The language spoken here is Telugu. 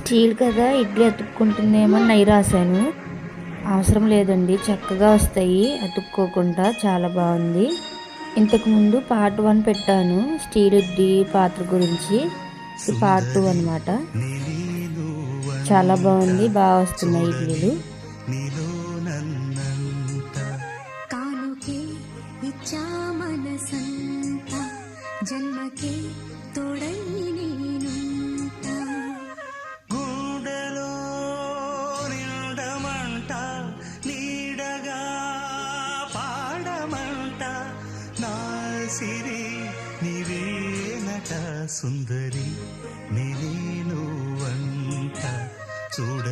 స్టీల్ కదా, ఇడ్లీ అతుక్కుంటుందేమో నెయ్యి రాశాను. అవసరం లేదండి, చక్కగా వస్తాయి అతుక్కోకుండా. చాలా బాగుంది. ఇంతకుముందు పార్ట్ 1 పెట్టాను స్టీల్ ఇడ్లీ పాత్ర గురించి. పార్ట్ 2 అనమాట. చాలా బాగుంది, బాగా వస్తున్నాయి ఇడ్లీలు. జన్మకే తోడై నేనుంటా, గుండెలో నిండమంట, నీడగా పాడమంట, నా సిరి నీవేనట సుందరి, నేనేను వంట చూడ